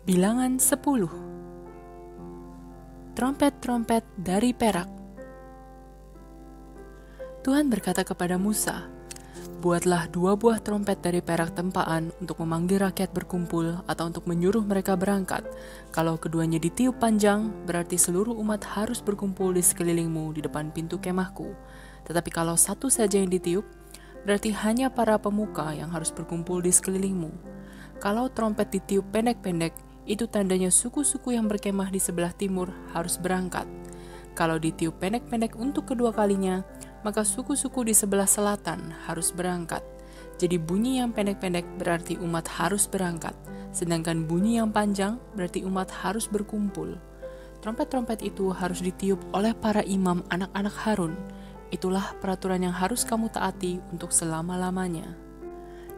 Bilangan 10. Trompet-trompet dari perak. Tuhan berkata kepada Musa, "Buatlah 2 buah trompet dari perak tempaan untuk memanggil rakyat berkumpul atau untuk menyuruh mereka berangkat. Kalau keduanya ditiup panjang, berarti seluruh umat harus berkumpul di sekelilingmu di depan pintu kemahku. Tetapi kalau satu saja yang ditiup, berarti hanya para pemuka yang harus berkumpul di sekelilingmu. Kalau trompet ditiup pendek-pendek, itu tandanya suku-suku yang berkemah di sebelah timur harus berangkat. Kalau ditiup pendek-pendek untuk kedua kalinya, maka suku-suku di sebelah selatan harus berangkat. Jadi bunyi yang pendek-pendek berarti umat harus berangkat, sedangkan bunyi yang panjang berarti umat harus berkumpul. Trompet-trompet itu harus ditiup oleh para imam anak-anak Harun. Itulah peraturan yang harus kamu taati untuk selama-lamanya.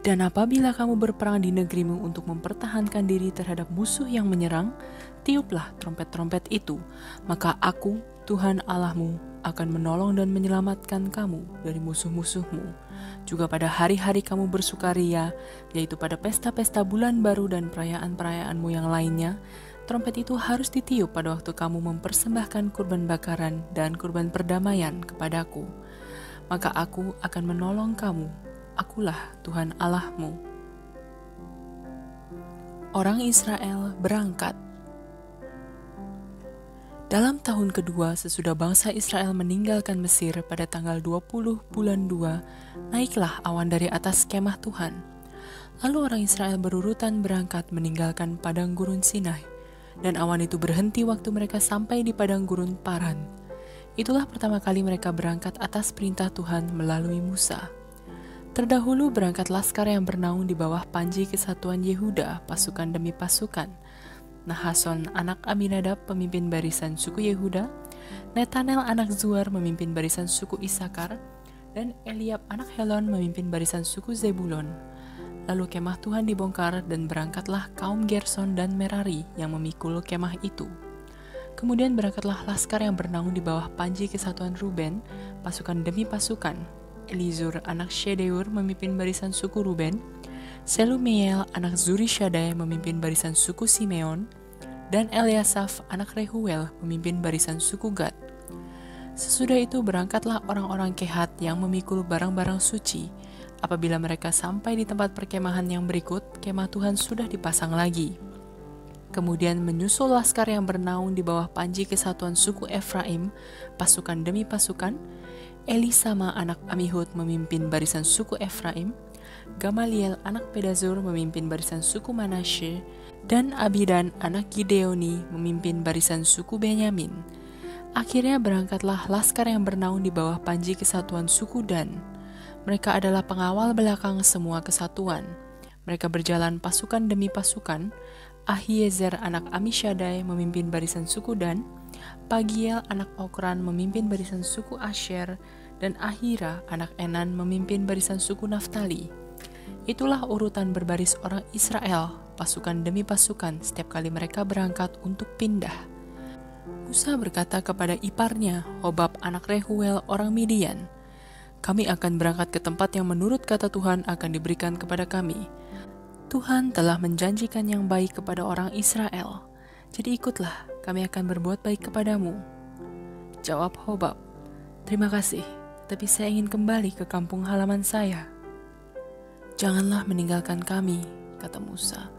Dan apabila kamu berperang di negerimu untuk mempertahankan diri terhadap musuh yang menyerang, tiuplah trompet-trompet itu, maka aku, Tuhan Allahmu, akan menolong dan menyelamatkan kamu dari musuh-musuhmu. Juga pada hari-hari kamu bersukaria, yaitu pada pesta-pesta bulan baru dan perayaan-perayaanmu yang lainnya, trompet itu harus ditiup pada waktu kamu mempersembahkan kurban bakaran dan kurban perdamaian kepadaku. Maka aku akan menolong kamu. Akulah Tuhan Allahmu." Orang Israel berangkat. Dalam tahun kedua sesudah bangsa Israel meninggalkan Mesir pada tanggal 20 bulan 2, naiklah awan dari atas kemah Tuhan. Lalu orang Israel berurutan berangkat meninggalkan padang gurun Sinai, dan awan itu berhenti waktu mereka sampai di padang gurun Paran. Itulah pertama kali mereka berangkat atas perintah Tuhan melalui Musa. Terdahulu berangkat laskar yang bernaung di bawah panji kesatuan Yehuda, pasukan demi pasukan. Nahason anak Aminadab pemimpin barisan suku Yehuda, Netanel anak Zuar memimpin barisan suku Isakar, dan Eliab anak Helon memimpin barisan suku Zebulon. Lalu kemah Tuhan dibongkar dan berangkatlah kaum Gerson dan Merari yang memikul kemah itu. Kemudian berangkatlah laskar yang bernaung di bawah panji kesatuan Ruben, pasukan demi pasukan. Elizur anak Shedeur memimpin barisan suku Ruben, Selumiel anak Zurishadai memimpin barisan suku Simeon, dan Eliasaf anak Rehuel memimpin barisan suku Gad. Sesudah itu berangkatlah orang-orang Kehat yang memikul barang-barang suci. Apabila mereka sampai di tempat perkemahan yang berikut, kemah Tuhan sudah dipasang lagi. Kemudian menyusul laskar yang bernaung di bawah panji kesatuan suku Efraim, pasukan demi pasukan. Elisama anak Amihud memimpin barisan suku Efraim, Gamaliel anak Pedazur memimpin barisan suku Manasye, dan Abidan anak Gideoni memimpin barisan suku Benyamin. Akhirnya berangkatlah laskar yang bernaung di bawah panji kesatuan suku Dan. Mereka adalah pengawal belakang semua kesatuan. Mereka berjalan pasukan demi pasukan. Ahiezer anak Amishadai memimpin barisan suku Dan, Pagiel anak Okran memimpin barisan suku Asher, dan Ahira anak Enan memimpin barisan suku Naftali. Itulah urutan berbaris orang Israel, pasukan demi pasukan setiap kali mereka berangkat untuk pindah. Musa berkata kepada iparnya, Hobab anak Rehuel orang Midian, "Kami akan berangkat ke tempat yang menurut kata Tuhan akan diberikan kepada kami. Tuhan telah menjanjikan yang baik kepada orang Israel. Jadi ikutlah, kami akan berbuat baik kepadamu." Jawab Hobab, "Terima kasih, tapi saya ingin kembali ke kampung halaman saya." "Janganlah meninggalkan kami," kata Musa.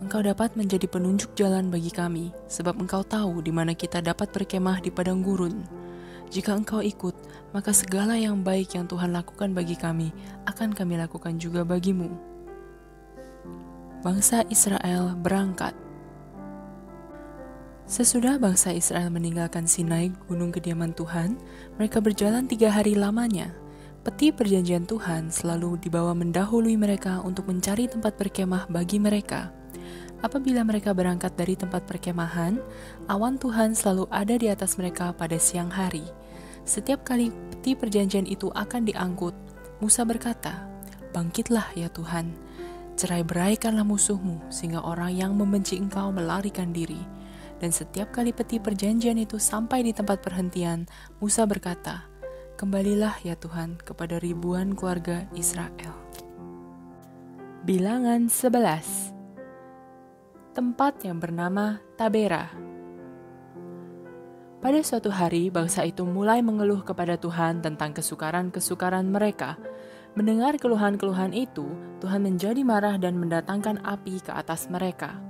"Engkau dapat menjadi penunjuk jalan bagi kami, sebab engkau tahu di mana kita dapat berkemah di padang gurun. Jika engkau ikut, maka segala yang baik yang Tuhan lakukan bagi kami, akan kami lakukan juga bagimu." Bangsa Israel berangkat. Sesudah bangsa Israel meninggalkan Sinai, gunung kediaman Tuhan, mereka berjalan 3 hari lamanya. Peti perjanjian Tuhan selalu dibawa mendahului mereka untuk mencari tempat berkemah bagi mereka. Apabila mereka berangkat dari tempat perkemahan, awan Tuhan selalu ada di atas mereka pada siang hari. Setiap kali peti perjanjian itu akan diangkut, Musa berkata, "Bangkitlah ya Tuhan, cerai-beraikanlah musuhmu, sehingga orang yang membenci engkau melarikan diri." Dan setiap kali peti perjanjian itu sampai di tempat perhentian, Musa berkata, "Kembalilah ya Tuhan kepada ribuan keluarga Israel." Bilangan 11. tempat yang bernama Tabera. Pada suatu hari, bangsa itu mulai mengeluh kepada Tuhan tentang kesukaran-kesukaran mereka. Mendengar keluhan-keluhan itu, Tuhan menjadi marah dan mendatangkan api ke atas mereka.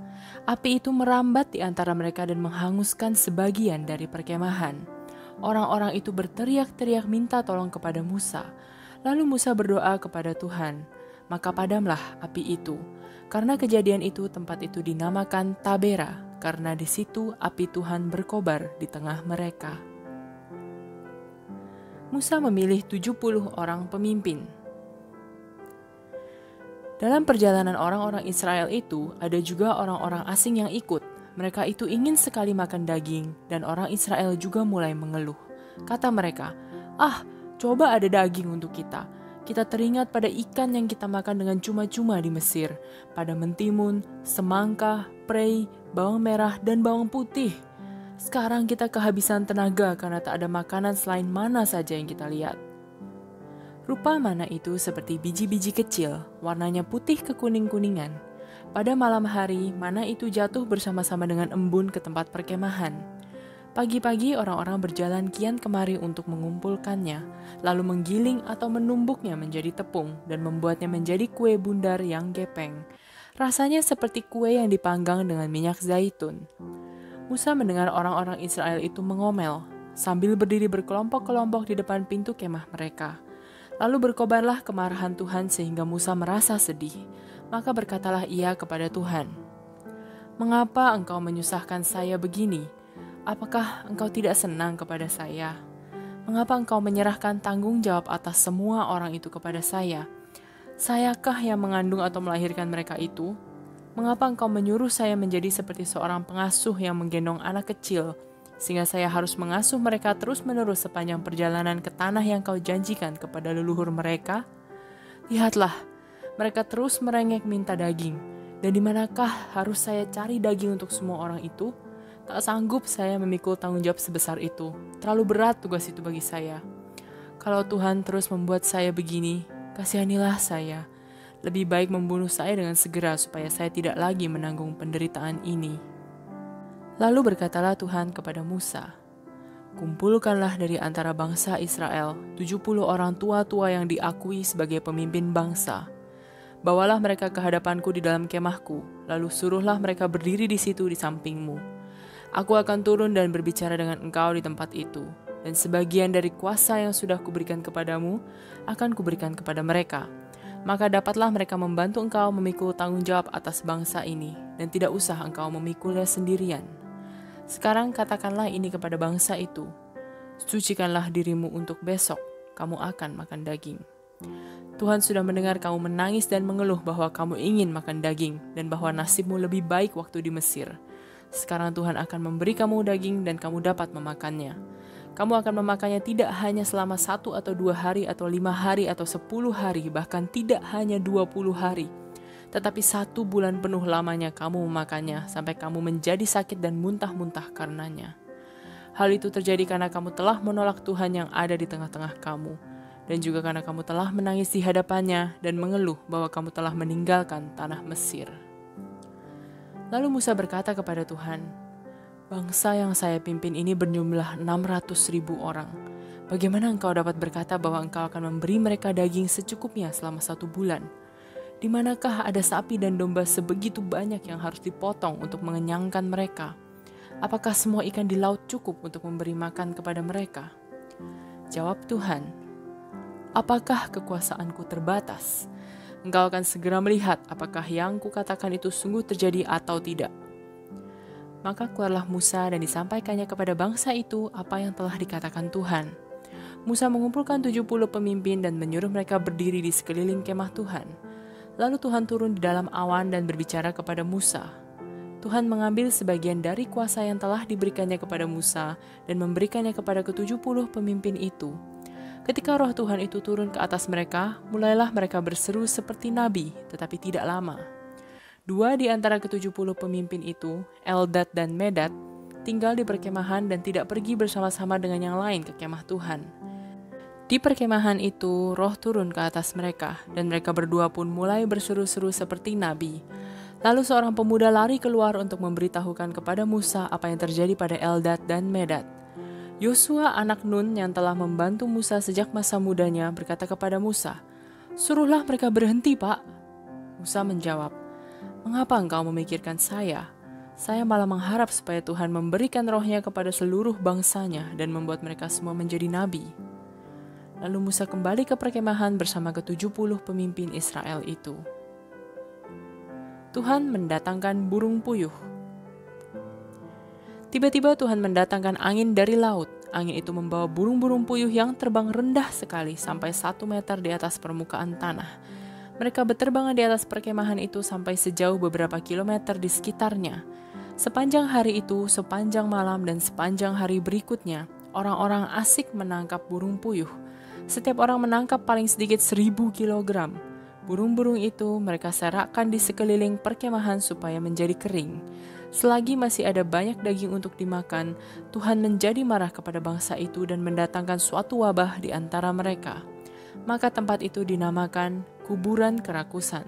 Api itu merambat di antara mereka dan menghanguskan sebagian dari perkemahan. Orang-orang itu berteriak-teriak minta tolong kepada Musa. Lalu Musa berdoa kepada Tuhan, maka padamlah api itu. Karena kejadian itu, tempat itu dinamakan Tabera, karena di situ api Tuhan berkobar di tengah mereka. Musa memilih 70 orang pemimpin. Dalam perjalanan orang-orang Israel itu, ada juga orang-orang asing yang ikut. Mereka itu ingin sekali makan daging, dan orang Israel juga mulai mengeluh. Kata mereka, coba ada daging untuk kita. Kita teringat pada ikan yang kita makan dengan cuma-cuma di Mesir, pada mentimun, semangka, prei, bawang merah, dan bawang putih. Sekarang kita kehabisan tenaga karena tak ada makanan selain mana saja yang kita lihat. Rupa mana itu seperti biji-biji kecil, warnanya putih kekuning-kuningan. Pada malam hari, mana itu jatuh bersama-sama dengan embun ke tempat perkemahan. Pagi-pagi orang-orang berjalan kian kemari untuk mengumpulkannya, lalu menggiling atau menumbuknya menjadi tepung dan membuatnya menjadi kue bundar yang gepeng. Rasanya seperti kue yang dipanggang dengan minyak zaitun. Musa mendengar orang-orang Israel itu mengomel, sambil berdiri berkelompok-kelompok di depan pintu kemah mereka. Lalu berkobarlah kemarahan Tuhan sehingga Musa merasa sedih. Maka berkatalah ia kepada Tuhan, "Mengapa engkau menyusahkan saya begini? Apakah engkau tidak senang kepada saya? Mengapa engkau menyerahkan tanggung jawab atas semua orang itu kepada saya? Sayakah yang mengandung atau melahirkan mereka itu? Mengapa engkau menyuruh saya menjadi seperti seorang pengasuh yang menggendong anak kecil, sehingga saya harus mengasuh mereka terus-menerus sepanjang perjalanan ke tanah yang kau janjikan kepada leluhur mereka? Lihatlah, mereka terus merengek minta daging, dan di manakah harus saya cari daging untuk semua orang itu? Tak sanggup saya memikul tanggung jawab sebesar itu. Terlalu berat tugas itu bagi saya. Kalau Tuhan terus membuat saya begini, kasihanilah saya. Lebih baik membunuh saya dengan segera supaya saya tidak lagi menanggung penderitaan ini." Lalu berkatalah Tuhan kepada Musa, "Kumpulkanlah dari antara bangsa Israel 70 orang tua-tua yang diakui sebagai pemimpin bangsa. Bawalah mereka ke hadapanku di dalam kemahku, lalu suruhlah mereka berdiri di situ di sampingmu. Aku akan turun dan berbicara dengan engkau di tempat itu, dan sebagian dari kuasa yang sudah kuberikan kepadamu akan kuberikan kepada mereka. Maka dapatlah mereka membantu engkau memikul tanggung jawab atas bangsa ini, dan tidak usah engkau memikulnya sendirian. Sekarang katakanlah ini kepada bangsa itu, sucikanlah dirimu untuk besok, kamu akan makan daging. Tuhan sudah mendengar kamu menangis dan mengeluh bahwa kamu ingin makan daging, dan bahwa nasibmu lebih baik waktu di Mesir. Sekarang Tuhan akan memberi kamu daging dan kamu dapat memakannya. Kamu akan memakannya tidak hanya selama 1 atau 2 hari atau 5 hari atau 10 hari, bahkan tidak hanya 20 hari. Tetapi 1 bulan penuh lamanya kamu memakannya sampai kamu menjadi sakit dan muntah-muntah karenanya. Hal itu terjadi karena kamu telah menolak Tuhan yang ada di tengah-tengah kamu, dan juga karena kamu telah menangis di hadapannya dan mengeluh bahwa kamu telah meninggalkan tanah Mesir." Lalu Musa berkata kepada Tuhan, "Bangsa yang saya pimpin ini berjumlah 600.000 orang. Bagaimana engkau dapat berkata bahwa engkau akan memberi mereka daging secukupnya selama 1 bulan? Di manakah ada sapi dan domba sebegitu banyak yang harus dipotong untuk mengenyangkan mereka? Apakah semua ikan di laut cukup untuk memberi makan kepada mereka?" Jawab Tuhan, "Apakah kekuasaanku terbatas? Engkau akan segera melihat apakah yang kukatakan itu sungguh terjadi atau tidak." Maka keluarlah Musa dan disampaikannya kepada bangsa itu apa yang telah dikatakan Tuhan. Musa mengumpulkan 70 pemimpin dan menyuruh mereka berdiri di sekeliling kemah Tuhan. Lalu Tuhan turun di dalam awan dan berbicara kepada Musa. Tuhan mengambil sebagian dari kuasa yang telah diberikannya kepada Musa dan memberikannya kepada ke-70 pemimpin itu. Ketika roh Tuhan itu turun ke atas mereka, mulailah mereka berseru seperti nabi, tetapi tidak lama. 2 di antara ke-70 pemimpin itu, Eldad dan Medad, tinggal di perkemahan dan tidak pergi bersama-sama dengan yang lain ke kemah Tuhan. Di perkemahan itu, roh turun ke atas mereka, dan mereka berdua pun mulai berseru-seru seperti nabi. Lalu seorang pemuda lari keluar untuk memberitahukan kepada Musa apa yang terjadi pada Eldad dan Medad. Yosua anak Nun yang telah membantu Musa sejak masa mudanya berkata kepada Musa, "Suruhlah mereka berhenti, Pak." Musa menjawab, "Mengapa engkau memikirkan saya? Saya malah mengharap supaya Tuhan memberikan rohnya kepada seluruh bangsanya dan membuat mereka semua menjadi nabi." Lalu Musa kembali ke perkemahan bersama ke-70 pemimpin Israel itu. Tuhan mendatangkan burung puyuh. Tiba-tiba Tuhan mendatangkan angin dari laut. Angin itu membawa burung-burung puyuh yang terbang rendah sekali sampai 1 meter di atas permukaan tanah. Mereka berterbangan di atas perkemahan itu sampai sejauh beberapa kilometer di sekitarnya. Sepanjang hari itu, sepanjang malam dan sepanjang hari berikutnya, orang-orang asik menangkap burung puyuh. Setiap orang menangkap paling sedikit 1.000 kilogram. Burung-burung itu mereka serakkan di sekeliling perkemahan supaya menjadi kering. Selagi masih ada banyak daging untuk dimakan, Tuhan menjadi marah kepada bangsa itu dan mendatangkan suatu wabah di antara mereka. Maka tempat itu dinamakan kuburan kerakusan,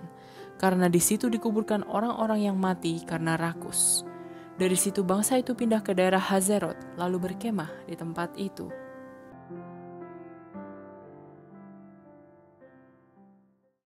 karena di situ dikuburkan orang-orang yang mati karena rakus. Dari situ bangsa itu pindah ke daerah Hazerot, lalu berkemah di tempat itu.